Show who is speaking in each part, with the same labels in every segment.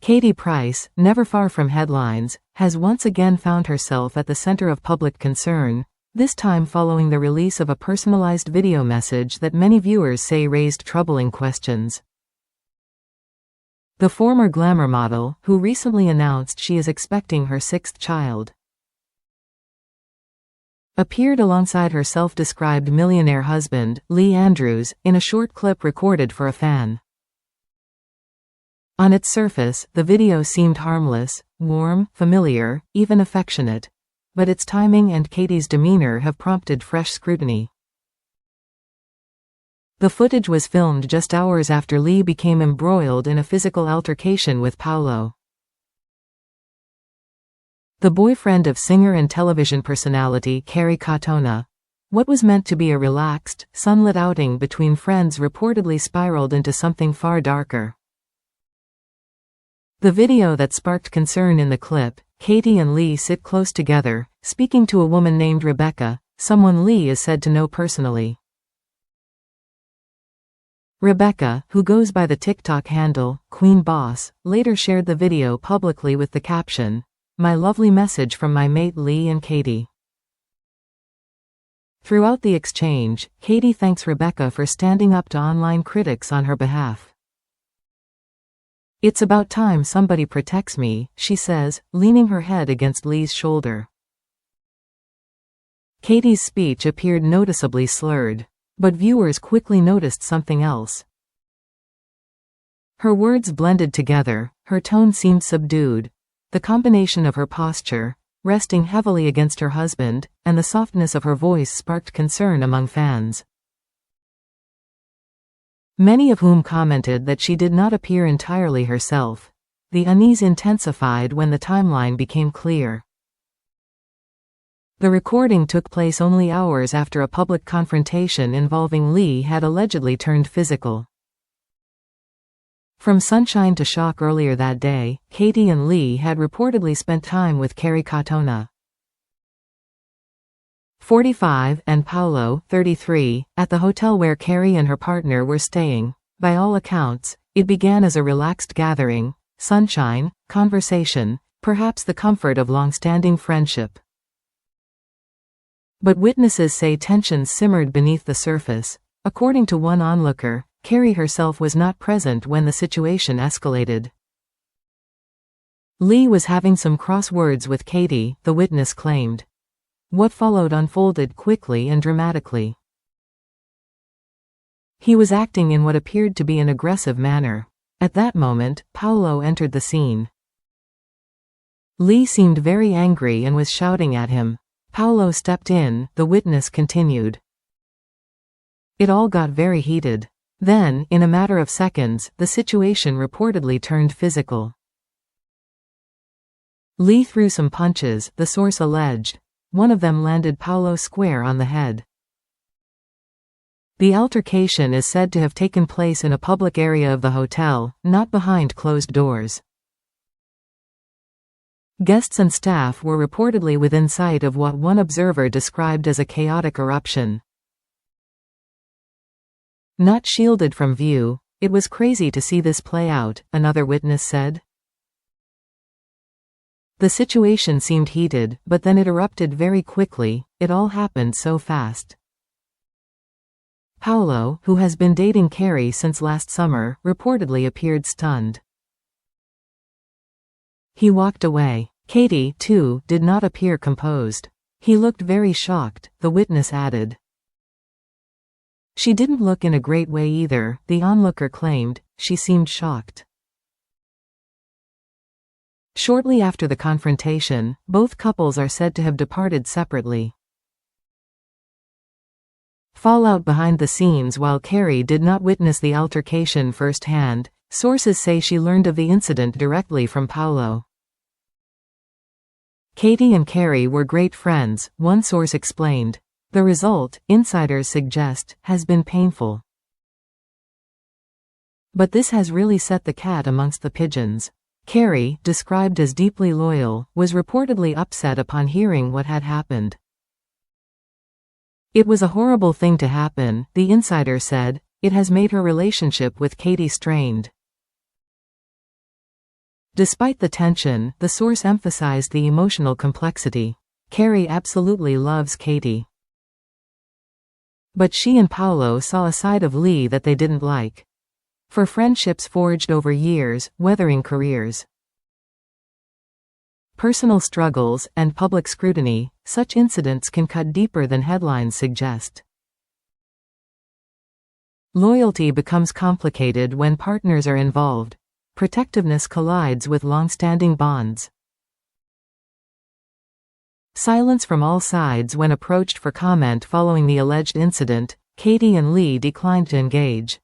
Speaker 1: Katie Price, never far from headlines, has once again found herself at the center of public concern, this time following the release of a personalized video message that many viewers say raised troubling questions. The former glamour model, who recently announced she is expecting her sixth child, appeared alongside her self-described millionaire husband, Lee Andrews, in a short clip recorded for a fan. On its surface, the video seemed harmless, warm, familiar, even affectionate. But its timing and Katie's demeanor have prompted fresh scrutiny. The footage was filmed just hours after Lee became embroiled in a physical altercation with Paulo, the boyfriend of singer and television personality Kerry Katona. What was meant to be a relaxed, sunlit outing between friends reportedly spiraled into something far darker. The video that sparked concern in the clip, Katie and Lee sit close together, speaking to a woman named Rebecca, someone Lee is said to know personally. Rebecca, who goes by the TikTok handle, Queen Boss, later shared the video publicly with the caption, "My lovely message from my mate Lee and Katie." Throughout the exchange, Katie thanks Rebecca for standing up to online critics on her behalf. "It's about time somebody protects me," she says, leaning her head against Lee's shoulder. Katie's speech appeared noticeably slurred. But viewers quickly noticed something else. Her words blended together, her tone seemed subdued. The combination of her posture, resting heavily against her husband, and the softness of her voice sparked concern among fans, many of whom commented that she did not appear entirely herself. The unease intensified when the timeline became clear. The recording took place only hours after a public confrontation involving Lee had allegedly turned physical. From sunshine to shock earlier that day, Katie and Lee had reportedly spent time with Kerry Katona, 45, and Paulo, 33, at the hotel where Kerry and her partner were staying. By all accounts, it began as a relaxed gathering, sunshine, conversation, perhaps the comfort of long-standing friendship. But witnesses say tensions simmered beneath the surface. According to one onlooker, Kerry herself was not present when the situation escalated. Lee was having some cross words with Katie, the witness claimed. What followed unfolded quickly and dramatically. He was acting in what appeared to be an aggressive manner. At that moment, Paulo entered the scene. Lee seemed very angry and was shouting at him. Paulo stepped in, the witness continued. It all got very heated. Then, in a matter of seconds, the situation reportedly turned physical. Lee threw some punches, the source alleged. One of them landed Paulo square on the head. The altercation is said to have taken place in a public area of the hotel, not behind closed doors. Guests and staff were reportedly within sight of what one observer described as a chaotic eruption. Not shielded from view, it was crazy to see this play out, another witness said. The situation seemed heated, but then it erupted very quickly, it all happened so fast. Paulo, who has been dating Kerry since last summer, reportedly appeared stunned. He walked away. Katie, too, did not appear composed. He looked very shocked, the witness added. She didn't look in a great way either, the onlooker claimed, she seemed shocked. Shortly after the confrontation, both couples are said to have departed separately. Fallout behind the scenes. While Kerry did not witness the altercation firsthand, sources say she learned of the incident directly from Paulo. Katie and Kerry were great friends, one source explained. The result, insiders suggest, has been painful. But this has really set the cat amongst the pigeons. Kerry, described as deeply loyal, was reportedly upset upon hearing what had happened. It was a horrible thing to happen, the insider said. It has made her relationship with Katie strained. Despite the tension, the source emphasized the emotional complexity. Carrie absolutely loves Katie. But she and Paulo saw a side of Lee that they didn't like. For friendships forged over years, weathering careers, personal struggles, and public scrutiny, such incidents can cut deeper than headlines suggest. Loyalty becomes complicated when partners are involved. Protectiveness collides with long-standing bonds. Silence from all sides when approached for comment following the alleged incident. Katie and Lee declined to engage.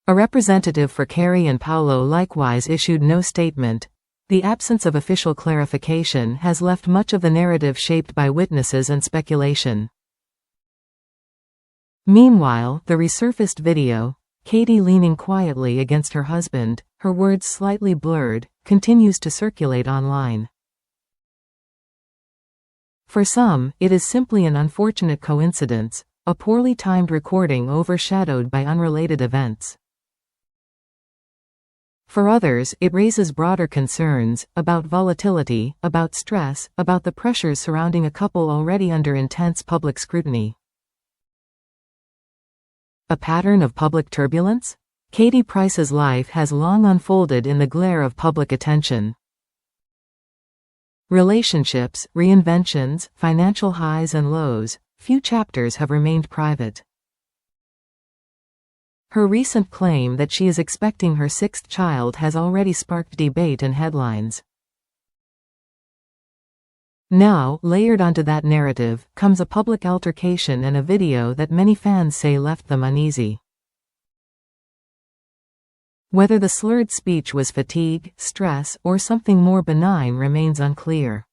Speaker 1: A representative for Carrie and Paulo likewise issued no statement. The absence of official clarification has left much of the narrative shaped by witnesses and speculation. Meanwhile, the resurfaced video, Katie leaning quietly against her husband, her words slightly blurred, continues to circulate online. For some, it is simply an unfortunate coincidence, a poorly timed recording overshadowed by unrelated events. For others, it raises broader concerns, about volatility, about stress, about the pressures surrounding a couple already under intense public scrutiny. A pattern of public turbulence? Katie Price's life has long unfolded in the glare of public attention. Relationships, reinventions, financial highs and lows, few chapters have remained private. Her recent claim that she is expecting her sixth child has already sparked debate and headlines. Now, layered onto that narrative, comes a public altercation and a video that many fans say left them uneasy. Whether the slurred speech was fatigue, stress, or something more benign remains unclear.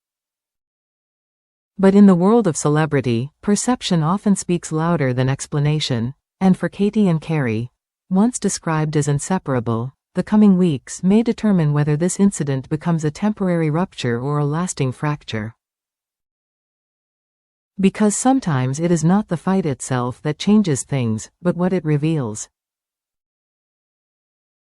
Speaker 1: But in the world of celebrity, perception often speaks louder than explanation, and for Katie and Carrie, once described as inseparable, the coming weeks may determine whether this incident becomes a temporary rupture or a lasting fracture. Because sometimes it is not the fight itself that changes things, but what it reveals.